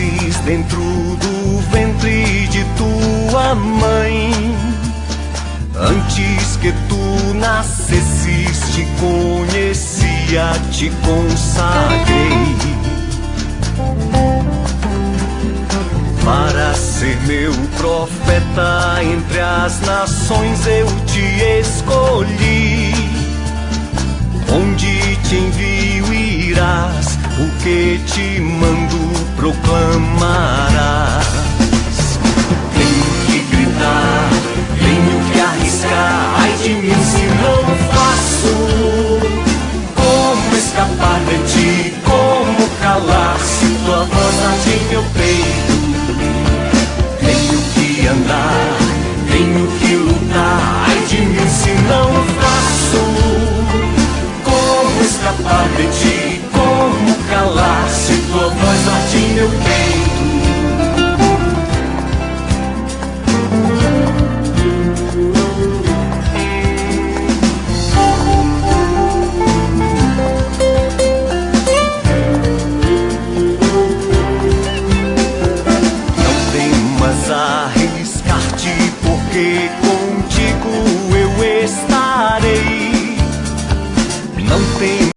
nasces dentro do ventre de tua mãe. Antes que tu nascesses, te conhecia, te consagrei para ser meu profeta entre as nações. Eu te escolhi, onde te envio irás, o que te mando proclamarás. Tenho que gritar, tenho que arriscar, ai de mim se não faço. Como escapar de ti, como calar, se tua voz arde em meu peito. Tenho que andar, tenho que lutar, ai de mim se não faço. Como escapar de ti, como calar, se tua voz arde em meu peito. Não temas arriscar-te, porque com